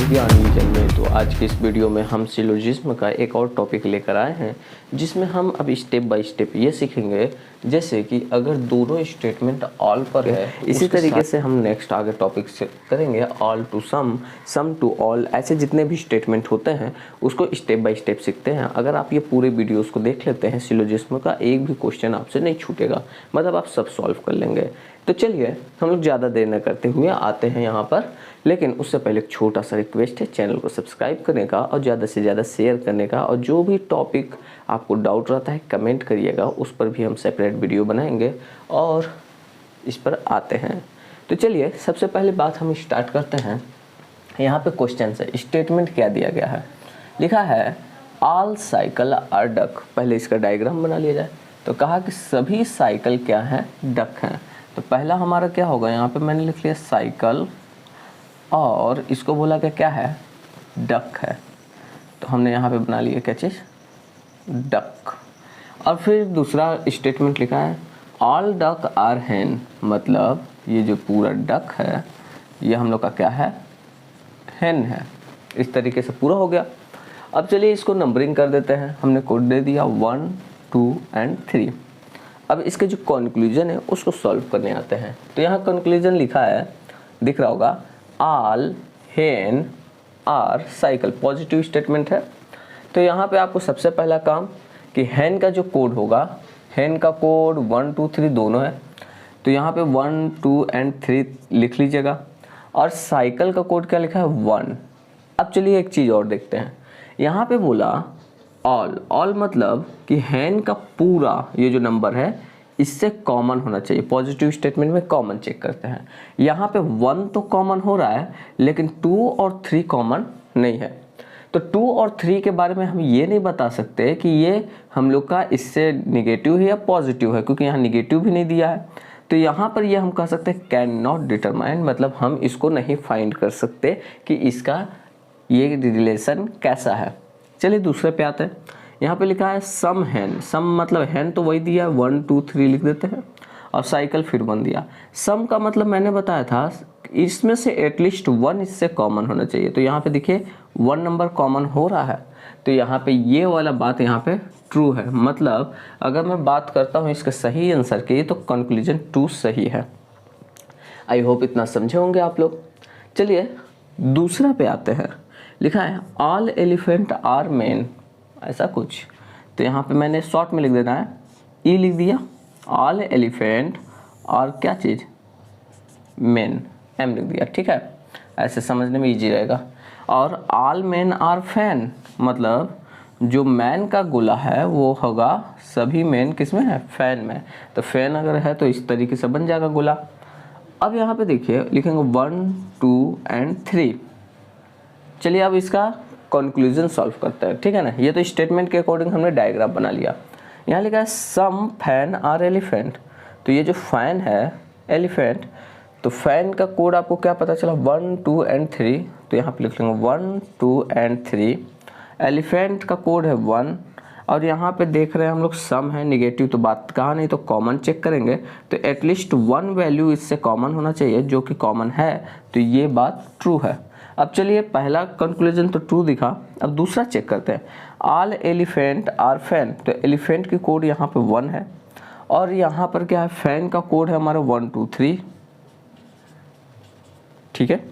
ज्ञान विजन में। तो आज की इस वीडियो में हम सिलोजिज्म का एक और टॉपिक लेकर आए हैं, जिसमें हम अब स्टेप बाय स्टेप ये सीखेंगे, जैसे कि अगर दोनों स्टेटमेंट ऑल पर है, इसी तरीके से हम नेक्स्ट आगे टॉपिक करेंगे all to some, some to all, ऐसे जितने भी स्टेटमेंट होते हैं उसको स्टेप बाय स्टेप सीखते हैं। अगर आप ये पूरे वीडियोस को देख लेते हैं, सिलोजिज्म का एक भी क्वेश्चन आपसे नहीं छूटेगा, मतलब आप सब सॉल्व कर लेंगे। तो चलिए हम लोग ज़्यादा देर न करते हुए आते हैं यहाँ पर, लेकिन उससे पहले एक छोटा सा रिक्वेस्ट है, चैनल को सब्सक्राइब करने का और ज़्यादा से ज़्यादा शेयर करने का, और जो भी टॉपिक आपको डाउट रहता है कमेंट करिएगा, उस पर भी हम सेपरेट वीडियो बनाएंगे और इस पर आते हैं। तो चलिए सबसे पहले बात हम स्टार्ट करते हैं। यहाँ पे क्वेश्चन है, स्टेटमेंट क्या दिया गया है, लिखा है ऑल साइकिल आर डक। पहले इसका डायग्राम बना लिया जाए। तो कहा कि सभी साइकिल क्या हैं, डक हैं। तो पहला हमारा क्या होगा, यहाँ पे मैंने लिख लिया साइकिल और इसको बोला कि क्या है, डक है। तो हमने यहाँ पे बना लिया क्या चीज़, डक। और फिर दूसरा स्टेटमेंट लिखा है ऑल डक आर हेन, मतलब ये जो पूरा डक है ये हम लोग का क्या है, हेन है। इस तरीके से पूरा हो गया। अब चलिए इसको नंबरिंग कर देते हैं। हमने कोड दे दिया 1, 2 and 3। अब इसके जो कंक्लूजन है उसको सॉल्व करने आते हैं। तो यहाँ कंक्लूजन लिखा है, दिख रहा होगा, ऑल हेन आर साइकिल, पॉजिटिव स्टेटमेंट है। तो यहाँ पे आपको सबसे पहला काम कि हेन का जो कोड होगा, हेन का कोड 1, 2, 3 दोनों है। तो यहाँ पे 1, 2 and 3 लिख लीजिएगा। और साइकिल का कोड क्या लिखा है, 1। अब चलिए एक चीज़ और देखते हैं। यहाँ पे बोला ऑल, ऑल मतलब कि हेन का पूरा ये जो नंबर है इससे कॉमन होना चाहिए। पॉजिटिव स्टेटमेंट में कॉमन चेक करते हैं। यहाँ पे 1 तो कॉमन हो रहा है, लेकिन 2 और 3 कॉमन नहीं है। तो 2 और 3 के बारे में हम ये नहीं बता सकते कि ये हम लोग का इससे निगेटिव है या पॉजिटिव है, क्योंकि यहाँ निगेटिव भी नहीं दिया है। तो यहाँ पर ये हम कह सकते हैं कैन नॉट डिटरमाइन, मतलब हम इसको नहीं फाइंड कर सकते कि इसका ये रिलेशन कैसा है। चलिए दूसरे पे आते हैं। यहाँ पे लिखा है सम हैन, सम मतलब हैन तो वही दिया, 1, 2, 3 लिख देते हैं, और साइकिल फिर 1 दिया। सम का मतलब मैंने बताया था इसमें से एटलीस्ट 1 इससे कॉमन होना चाहिए। तो यहाँ पे देखिए 1 नंबर कॉमन हो रहा है। तो यहाँ पे ये वाला बात यहाँ पे ट्रू है, मतलब अगर मैं बात करता हूँ इसके सही आंसर की, तो कंक्लूजन 2 सही है। आई होप इतना समझे होंगे आप लोग। चलिए दूसरा पे आते हैं। लिखा है ऑल एलिफेंट आर मेन, ऐसा कुछ। तो यहाँ पे मैंने शॉर्ट में लिख देना है, ई लिख दिया। ऑल एलिफेंट और क्या चीज़, मेन, एम लिख दिया। ठीक है, ऐसे समझने में इजी रहेगा। और ऑल मेन आर फैन, मतलब जो मैन का गोला है वो होगा सभी मेन किस में है, फैन में। तो फैन अगर है तो इस तरीके से बन जाएगा गोला। अब यहाँ पे देखिए लिखेंगे 1, 2 and 3। चलिए अब इसका कंक्लूजन सॉल्व करते हैं, ठीक है ना। ये तो स्टेटमेंट के अकॉर्डिंग हमने डायग्राम बना लिया। यहाँ लिखा है सम फैन आर एलिफेंट। तो ये जो फैन है एलिफेंट, तो फैन का कोड आपको क्या पता चला, 1, 2 and 3। तो यहाँ पे लिख लेंगे 1, 2 and 3। एलिफेंट का कोड है 1, और यहाँ पे देख रहे हैं हम लोग सम है, निगेटिव तो बात कहा नहीं, तो कॉमन चेक करेंगे। तो एटलीस्ट 1 वैल्यू इससे कॉमन होना चाहिए, जो कि कॉमन है। तो ये बात ट्रू है। अब चलिए पहला कंक्लूजन तो ट्रू दिखा, अब दूसरा चेक करते हैं। ऑल एलिफेंट आर फैन, तो एलिफेंट की कोड यहाँ पे 1 है, और यहाँ पर क्या है, फैन का कोड है हमारा 1, 2, 3। ठीक है,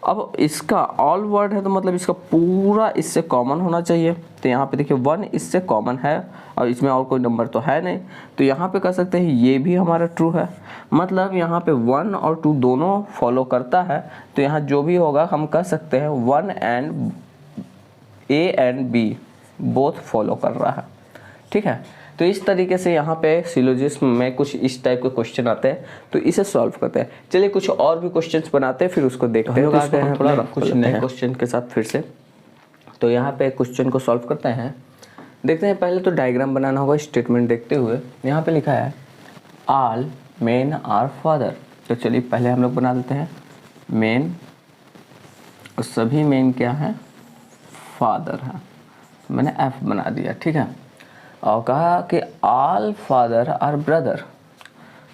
अब इसका ऑल वर्ड है तो मतलब इसका पूरा इससे कॉमन होना चाहिए। तो यहाँ पे देखिए 1 इससे कॉमन है, और इसमें और कोई नंबर तो है नहीं। तो यहाँ पे कह सकते हैं ये भी हमारा ट्रू है, मतलब यहाँ पे 1 और 2 दोनों फॉलो करता है। तो यहाँ जो भी होगा हम कह सकते हैं 1 and A and B both follow कर रहा है। ठीक है, तो इस तरीके से यहाँ पे सिलोजिज्म में कुछ इस टाइप के क्वेश्चन आते हैं, तो इसे सॉल्व करते हैं। चलिए कुछ और भी क्वेश्चंस बनाते हैं, फिर उसको देखते हैं। आते हैं थोड़ा कुछ नए क्वेश्चन के साथ फिर से। तो यहाँ पे क्वेश्चन को सॉल्व करते हैं, देखते हैं। पहले तो डायग्राम बनाना होगा स्टेटमेंट देखते हुए। यहाँ पे लिखा है ऑल मेन आर फादर। तो चलिए पहले हम लोग बना देते हैं मेन, और सभी मेन क्या है, फादर है। मैंने एफ बना दिया, ठीक है। और कहा कि ऑल फादर आर ब्रदर।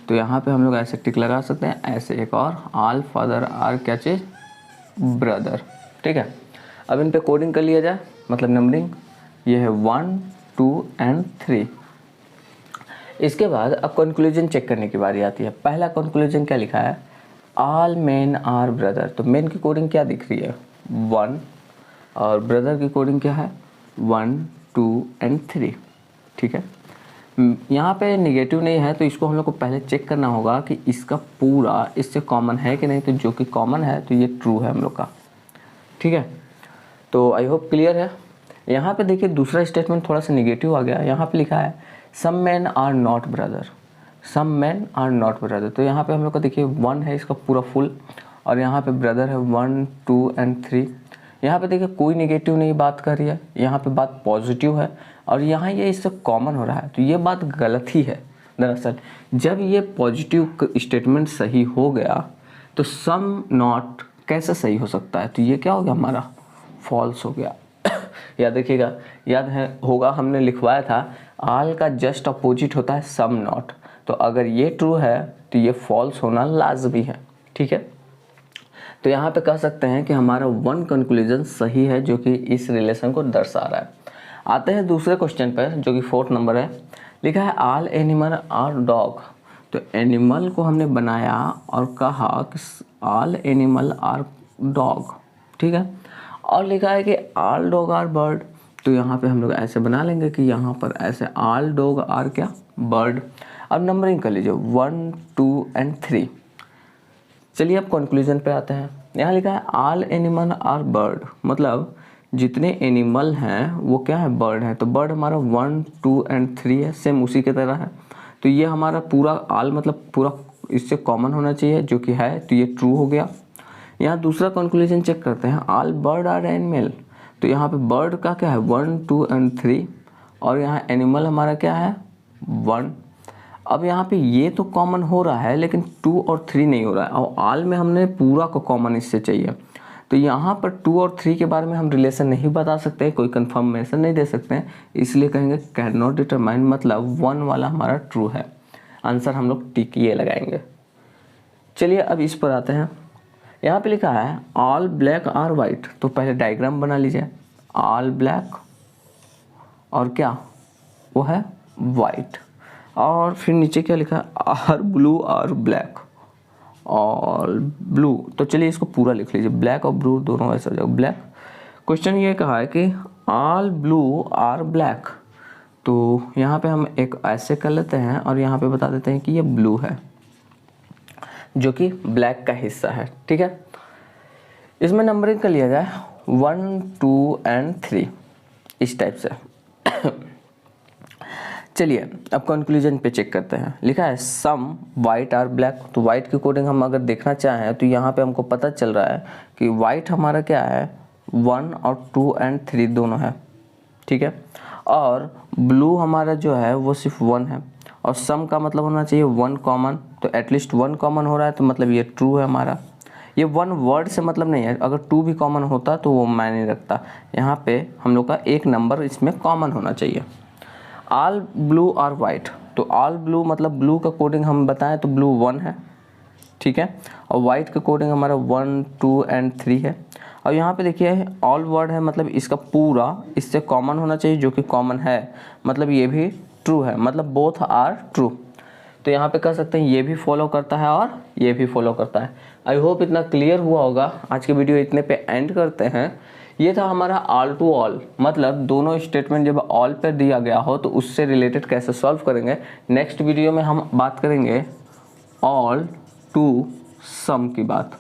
तो यहाँ पे हम लोग ऐसे टिक लगा सकते हैं, ऐसे एक और, ऑल फादर आर क्या चीज़, ब्रदर। ठीक है, अब इन पे कोडिंग कर लिया जाए, मतलब नंबरिंग, ये है 1, 2 एंड 3। इसके बाद अब कंक्लूजन चेक करने की बारी आती है। पहला कंक्लूजन क्या लिखा है, ऑल मेन आर ब्रदर। तो मेन की कोडिंग क्या दिख रही है, 1, और ब्रदर की कोडिंग क्या है, 1, 2 एंड 3। ठीक है, यहाँ पे नेगेटिव नहीं है तो इसको हम लोग को पहले चेक करना होगा कि इसका पूरा इससे कॉमन है कि नहीं। तो जो कि कॉमन है तो ये ट्रू है हम लोग का। ठीक है, तो आई होप क्लियर है। यहाँ पे देखिए दूसरा स्टेटमेंट थोड़ा सा नेगेटिव आ गया। यहाँ पे लिखा है some man are not brother, some man are not brother. तो यहाँ पे हम लोग का देखिए 1 है इसका पूरा फुल, और यहाँ पे ब्रदर है 1, 2 एंड 3। यहाँ पे देखिए कोई नेगेटिव नहीं बात कर रही है, यहाँ पे बात पॉजिटिव है, और यहाँ ये इससे कॉमन हो रहा है। तो ये बात गलत ही है दरअसल। जब ये पॉजिटिव स्टेटमेंट सही हो गया तो सम नॉट कैसे सही हो सकता है, तो ये क्या हो गया हमारा, फॉल्स हो गया। याद देखिएगा, याद है होगा हमने लिखवाया था ऑल का जस्ट अपोजिट होता है सम नॉट। तो अगर ये ट्रू है तो ये फॉल्स होना लाजमी है। ठीक है, तो यहाँ पे कह सकते हैं कि हमारा 1 कंक्लूजन सही है जो कि इस रिलेशन को दर्शा रहा है। आते हैं दूसरे क्वेश्चन पर जो कि 4th नंबर है। लिखा है ऑल एनिमल आर डॉग। तो एनिमल को हमने बनाया और कहा कि ऑल एनिमल आर डॉग। ठीक है, और लिखा है कि ऑल डॉग आर बर्ड। तो यहाँ पे हम लोग ऐसे बना लेंगे कि यहाँ पर ऐसे ऑल डॉग आर क्या, बर्ड। अब नंबरिंग कर लीजिए 1, 2 एंड 3। चलिए अब कंक्लूजन पे आते हैं। यहाँ लिखा है ऑल एनिमल आर बर्ड, मतलब जितने एनिमल हैं वो क्या है, बर्ड है। तो बर्ड हमारा 1, 2 एंड 3 है, सेम उसी के तरह है। तो ये हमारा पूरा ऑल मतलब पूरा इससे कॉमन होना चाहिए जो कि है, तो ये ट्रू हो गया। यहाँ दूसरा कंक्लूजन चेक करते हैं, ऑल बर्ड आर एनिमल। तो यहाँ पे बर्ड का क्या है 1, 2 एंड 3, और यहाँ एनिमल हमारा क्या है 1। अब यहाँ पे ये तो कॉमन हो रहा है लेकिन 2 और 3 नहीं हो रहा है, और ऑल में हमने पूरा को कॉमन इससे चाहिए। तो यहाँ पर 2 और 3 के बारे में हम रिलेशन नहीं बता सकते, कोई कंफर्मेशन नहीं दे सकते हैं, इसलिए कहेंगे कैन नॉट डिटरमाइन, मतलब 1 वाला हमारा ट्रू है। आंसर हम लोग टिक ये लगाएंगे। चलिए अब इस पर आते हैं। यहाँ पे लिखा है ऑल ब्लैक आर वाइट। तो पहले डायग्राम बना लीजिए, ऑल ब्लैक और क्या वो है वाइट, और फिर नीचे क्या लिखा है are blue are black, all blue. तो चलिए इसको पूरा लिख लीजिए, ब्लैक और ब्लू दोनों ऐसा हो जाएगा ब्लैक। क्वेश्चन ये कहा है कि ऑल ब्लू आर ब्लैक। तो यहाँ पे हम एक ऐसे कर लेते हैं और यहाँ पे बता देते हैं कि ये ब्लू है जो कि ब्लैक का हिस्सा है। ठीक है, इसमें नंबरिंग कर लिया जाए 1, 2 एंड 3 इस टाइप से। चलिए अब कंक्लूजन पे चेक करते हैं। लिखा है सम वाइट आर ब्लैक। तो वाइट की कोडिंग हम अगर देखना चाहें तो यहाँ पे हमको पता चल रहा है कि वाइट हमारा क्या है 1 और 2 एंड 3 दोनों है। ठीक है, और ब्लू हमारा जो है वो सिर्फ 1 है, और सम का मतलब होना चाहिए 1 कॉमन। तो एटलीस्ट 1 कॉमन हो रहा है तो मतलब ये ट्रू है हमारा। ये 1 वर्ड से मतलब नहीं है, अगर 2 भी कॉमन होता तो वो मायने रखता। यहाँ पे हम लोग का एक नंबर इसमें कॉमन होना चाहिए। All blue are white. तो ऑल ब्लू मतलब ब्लू का कोडिंग हम बताएं तो ब्लू 1 है। ठीक है, और वाइट का कोडिंग हमारा 1, 2 एंड 3 है। और यहाँ पे देखिए ऑल वर्ड है, मतलब इसका पूरा इससे कॉमन होना चाहिए जो कि कॉमन है, मतलब ये भी ट्रू है, मतलब बोथ आर ट्रू। तो यहाँ पे कह सकते हैं ये भी फॉलो करता है और ये भी फॉलो करता है। आई होप इतना क्लियर हुआ होगा। आज के वीडियो इतने पे एंड करते हैं। ये था हमारा ऑल टू ऑल, मतलब दोनों स्टेटमेंट जब ऑल पे दिया गया हो तो उससे रिलेटेड कैसे सॉल्व करेंगे। नेक्स्ट वीडियो में हम बात करेंगे ऑल टू सम की बात।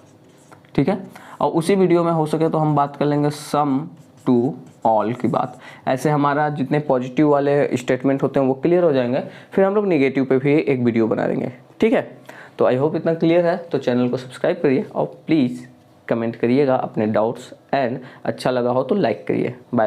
ठीक है, और उसी वीडियो में हो सके तो हम बात कर लेंगे सम टू ऑल की बात। ऐसे हमारा जितने पॉजिटिव वाले स्टेटमेंट होते हैं वो क्लियर हो जाएंगे, फिर हम लोग नेगेटिव पे भी एक वीडियो बना देंगे। ठीक है, तो आई होप इतना क्लियर है। तो चैनल को सब्सक्राइब करिए और प्लीज़ कमेंट करिएगा अपने डाउट्स, एंड अच्छा लगा हो तो लाइक करिए। बाय।